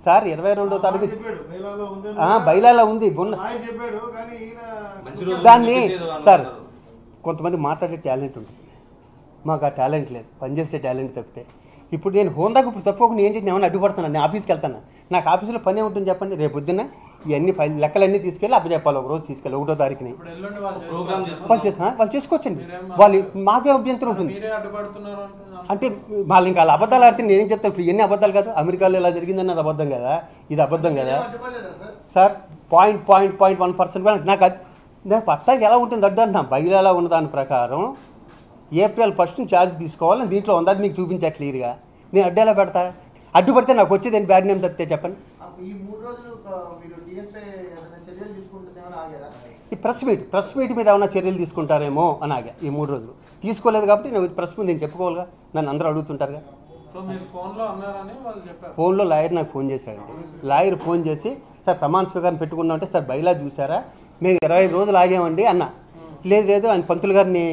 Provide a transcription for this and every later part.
Sir 22వ తారీఖు బయలాలో ఉంది దాన్ని. సార్ కొంతమంది మాట్లాడే టాలెంట్ ఉంటుంది, మాకు ఆ టాలెంట్ లేదు, పనిచేసే టాలెంట్ తప్పితే. ఇప్పుడు నేను హోందాకు ఇప్పుడు తప్పకుండా ఏం చేసి ఏమైనా అడ్డుపడుతున్నాను, నేను ఆఫీస్కి వెళ్తాను, నాకు ఆఫీసులో పని ఉంటుంది చెప్పండి. రేపు పొద్దున్న ఇవన్నీ ఫైల్ లెక్కలన్నీ తీసుకెళ్ళి అప్పచెప్పాలి, ఒక రోజు తీసుకెళ్ళి 1వ తారీఖుని వాళ్ళు చేసుకోవచ్చండి. వాళ్ళు మాకే అభ్యంతరం ఉంటుంది అంటే వాళ్ళు ఇంకా వాళ్ళ అబద్ధాలు ఆడితే నేనేం చెప్తాను. ఇప్పుడు ఎన్ని అబద్ధాలు కదా, అమెరికాలో ఇలా జరిగిందని అది అబద్ధం కదా, ఇది అబద్ధం కదా సార్. 0.1% నాకు పట్టాకి ఎలా ఉంటుంది అడ్డు అంటున్నా. బయలులా ఉన్న దాని ప్రకారం ఏప్రిల్ 1 ఛార్జ్ తీసుకోవాలని దీంట్లో ఉంది, అది మీకు చూపించా క్లియర్గా. నేను అడ్డు ఎలా పెడతా? అడ్డుపడితే నాకు వచ్చేది ఏంటి బ్యాడ్ నేమ్ తప్పితే చెప్పండి. ఈ ప్రెస్ మీట్ మీద ఏమైనా చర్యలు తీసుకుంటారేమో అని ఆగా. ఈ 3 రోజులు తీసుకోలేదు కాబట్టి నేను ప్రెస్ మీద నేను చెప్పుకోవాలిగా, నన్ను అందరూ అడుగుతుంటారుగా. ఫోన్లో లాయర్ నాకు ఫోన్ చేశాడండి. లాయర్ ఫోన్ చేసి సార్ ప్రమాణ స్వీకారం పెట్టుకున్నామంటే సార్ బయలా చూసారా, మేము 25 రోజులు ఆగామండి అన్న. లేదు ఆయన పంతులు గారిని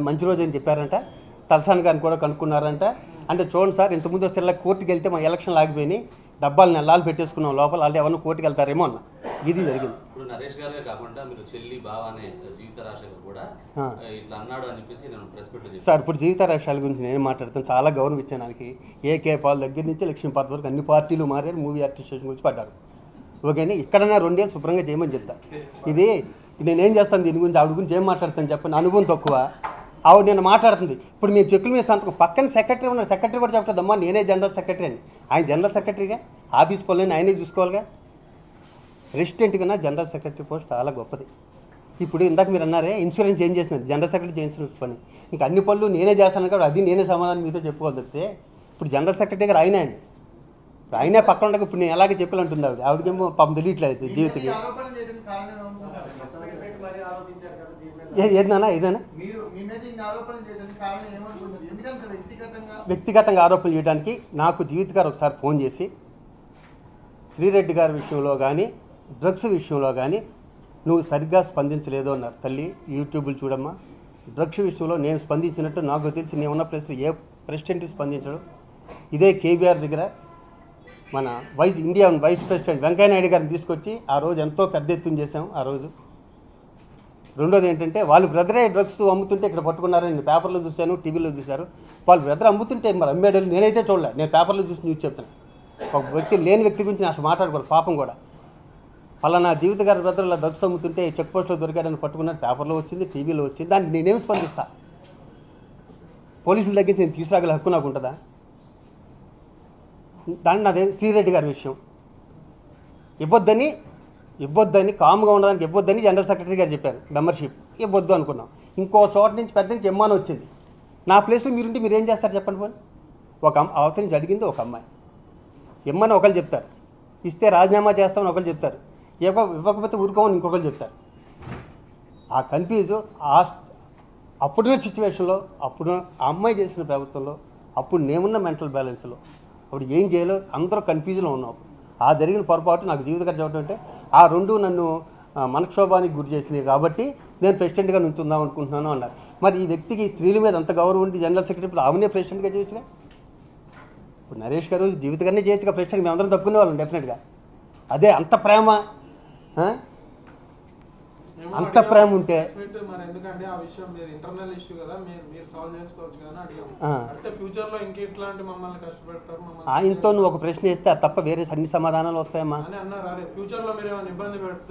మంచి రోజు అని చెప్పారంట, తలసాని గారిని కూడా కనుక్కున్నారంట. అంటే చూడండి సార్, ఇంతకుముందు వస్తే కోర్టుకి వెళ్తే మా ఎలక్షన్లు ఆగిపోయినాయి, డబ్బాలు నెలలు పెట్టేసుకున్నాం లోపల, వాళ్ళు ఎవరిని కోర్టుకి వెళ్తారేమో అన్న. ఇది జరిగింది. నరేష్ గారే కాకుండా మీరు చెల్లి బావ అనే జీవిత రాజశేఖర్ కూడా ఇట్లా అన్నాడు అని చెప్పేసి నేను ప్రెస్ పెట్టి సార్ ఇప్పుడు జీవిత రాజశేఖర్ గురించి నేను మాట్లాడుతాను. చాలా గౌరవం ఇచ్చాను ఆయనకి. ఏకే పాల్ దగ్గర నుంచి లక్ష్మీపార్తి వరకు అన్ని పార్టీలు మారారు, మూవీ అడ్మినిస్ట్రేషన్ గురించి పడ్డారు. ఓకేని ఇక్కడన్నా 2 ఏళ్ళు శుభ్రంగా చేయమని చెప్తా. ఇది నేనేం చేస్తాను, దీని గురించి ఆవిడ గురించి ఏం మాట్లాడతాను చెప్పండి. అనుభవం తక్కువ ఆవిడ నేను మాట్లాడుతుంది. ఇప్పుడు మేము చెక్కుల మీద సంతకం పక్కన సెక్రటరీ ఉన్నారు, సెక్రటరీ కూడా చెప్తుందమ్మా నేనే జనరల్ సెక్రటరీ అని. ఆయన జనరల్ సెక్రటరీగా ఆఫీస్ పనులని ఆయనే చూసుకోవాలిగా. రెసిడెంట్ కన్నా జనరల్ సెక్రటరీ పోస్ట్ చాలా గొప్పది. ఇప్పుడు ఇందాక మీరు అన్నారే ఇన్సూరెన్స్ ఏం చేసినారు, జనరల్ సెక్రటరీ ఇన్సూరెన్స్ పని. ఇంకా అన్ని పనులు నేనే చేస్తాను కాబట్టి అది నేనే సమాధానం మీతో చెప్పుకోవాలి తప్పితే. ఇప్పుడు జనరల్ సెక్రటరీ గారు ఆయనే అండి, ఆయనే పక్కన ఉండగా ఇప్పుడు నేను ఎలాగే చెప్పాలంటుంది ఆవిడ. ఆవిడకేమో పాపం తెలియట్లేదు జీవితకి. ఏదైనా వ్యక్తిగతంగా ఆరోపణలు చేయడానికి నాకు జీవిత గారు ఒకసారి ఫోన్ చేసి శ్రీరెడ్డి గారి విషయంలో కానీ డ్రగ్స్ విషయంలో కానీ నువ్వు సరిగ్గా స్పందించలేదు అన్నారు. తల్లి యూట్యూబ్లు చూడమ్మా, డ్రగ్స్ విషయంలో నేను స్పందించినట్టు నాకు తెలిసి నేను ఉన్న ప్లేస్లో ఏ ప్రెసిడెంట్ స్పందించడు. ఇదే కేబీఆర్ దగ్గర మన ఇండియన్ వైస్ ప్రెసిడెంట్ వెంకయ్యనాయుడు గారిని తీసుకొచ్చి ఆ రోజు ఎంతో పెద్ద ఎత్తున చేశాం ఆ రోజు. రెండోది ఏంటంటే వాళ్ళు బ్రదరే డ్రగ్స్ అమ్ముతుంటే ఇక్కడ పట్టుకున్నారని నేను పేపర్లో చూశాను, టీవీలో చూశారు. వాళ్ళు బ్రదర్ అమ్ముతుంటే మరి అమ్మేడలు నేనైతే చూడలే, నేను పేపర్లో చూసి న్యూస్ చెప్తాను. ఒక వ్యక్తి లేని వ్యక్తి గురించి నేను అసలు మాట్లాడకూడదు, పాపం కూడా. పలానా జీవిత గారి బ్రదర్లో డ్రగ్స్ అమ్ముతుంటే చెక్ పోస్ట్లో దొరికాడని పట్టుకున్నాడు, పేపర్లో వచ్చింది, టీవీలో వచ్చింది. దాన్ని నేనేం స్పందిస్తా? పోలీసుల దగ్గర నేను తీసుకురాగల హక్కు నాకు ఉంటుందా? దాన్ని నాదే. శ్రీరెడ్డి గారి విషయం ఇవ్వద్దని కామ్గా ఉండడానికి ఇవ్వద్దని జనరల్ సెక్రటరీ గారు చెప్పారు. మెంబర్షిప్ ఇవ్వద్దు అనుకున్నాం. ఇంకో చోట నుంచి పెద్ద నుంచి ఎమ్మాని వచ్చింది. నా ప్లేస్లో మీరుంటే మీరు ఏం చేస్తారు చెప్పండి. పోనీ ఒక అవతల నుంచి అడిగింది ఒక అమ్మాయి, ఇమ్మని ఒకరు చెప్తారు, ఇస్తే రాజీనామా చేస్తామని ఒకరు చెప్తారు, ఇవ్వకపోతే ఊరుకోమని ఇంకొకరు చెప్తారు. ఆ కన్ఫ్యూజు అప్పుడున్న సిచ్యువేషన్లో, అప్పుడు ఆ అమ్మాయి చేసిన ప్రభుత్వంలో, అప్పుడు నేనున్న మెంటల్ బ్యాలెన్స్లో అప్పుడు ఏం చేయాలో అందరూ కన్ఫ్యూజన్లో ఉన్నాం. ఆ జరిగిన పొరపాటు నాకు జీవిత గారు చెప్పడం అంటే ఆ 2 నన్ను మనక్షోభానికి గురి చేసినాయి కాబట్టి నేను ప్రెసిడెంట్గా నుంచుందాం అనుకుంటున్నాను అన్నారు. మరి ఈ వ్యక్తికి స్త్రీల మీద అంత గౌరవం ఉండి జనరల్ సెక్రటరీ ఆమెనే ప్రెసిడెంట్గా చేయొచ్చుగా. ఇప్పుడు నరేష్ గారు జీవిత గారినే చేయొచ్చుగా ప్రెసిడెంట్, మేమందరం తప్పుకునే వాళ్ళం డెఫినెట్గా. అదే అంత ప్రేమ ఉంటే ఆయనతో నువ్వు ఒక ప్రశ్న వేస్తే అది తప్ప వేరే అన్ని సమాధానాలు వస్తాయమ్మా.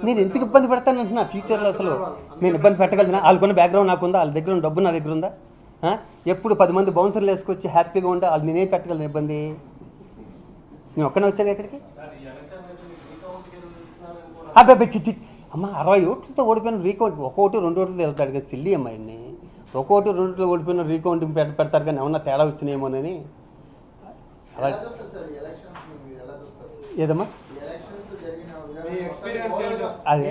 నేను ఎందుకు ఇబ్బంది పెడతాను అంటున్నా? ఫ్యూచర్లో అసలు నేను ఇబ్బంది పెట్టగలుగుతున్నా? వాళ్ళకున్న బ్యాక్గ్రౌండ్ నాకుందా? వాళ్ళ దగ్గర ఉన్న డబ్బు నా దగ్గర ఉందా? ఎప్పుడు 10 మంది బౌన్సర్లు వేసుకొచ్చి హ్యాపీగా ఉంటే వాళ్ళు నేనేం పెట్టగలను ఇబ్బంది? నేను ఒక్కనే వచ్చాను ఇక్కడికి. అబ్బాయి చిచ్చి అమ్మ 60 ఓట్లతో ఓడిపోయిన రీకౌంట్ 1 ఓటు 2 ఓట్లు వెళ్తాడు కదా సిల్లీ అమ్మాయిని. 1 ఓటు 2 ఓట్లు ఓడిపోయిన రీకౌంటింగ్ పెడతారు కానీ ఏమన్నా తేడా వచ్చినాయేమోనని. ఏదమ్మా అదే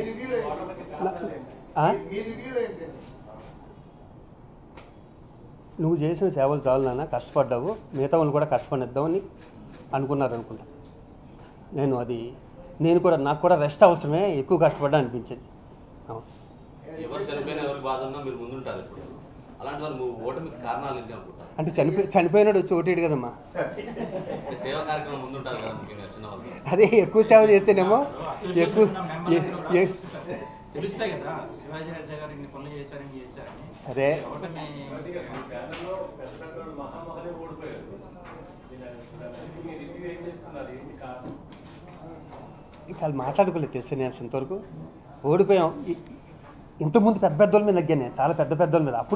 నువ్వు చేసిన సేవలు చాలు నాన్న, కష్టపడ్డావు, మిగతా వాళ్ళు కూడా కష్టపడిద్దామని అనుకుంటా. నాకు కూడా రెస్ట్ అవసరమే, ఎక్కువ కష్టపడ్డా అనిపించింది. అలాంటి వాళ్ళు నువ్వు ఓటమికి కారణాలు ఏంటి అనుకుంటా? అంటే చనిపోయినాడు వచ్చి ఓటేడు కదమ్మా. అంటే సేవా కార్యక్రమం ముందుంటారు కదా ముఖ్యంగా చిన్న వాళ్ళు. అదే ఎక్కువ సేవ చేస్తేనేమో ఎక్కువ తెలుస్తాయి కదా శివాజీ రాజా గారు ఇన్ని పనులు చేశారని. సరే ఇక వాళ్ళు మాట్లాడుకోలేదు తెలుసు నేను ఇంతవరకు ఓడిపోయాం. ఇంతకుముందు పెద్ద పెద్దోళ్ళ మీద తగ్గాను నేను, చాలా పెద్ద పెద్దోళ్ళ మీద. అప్పుడు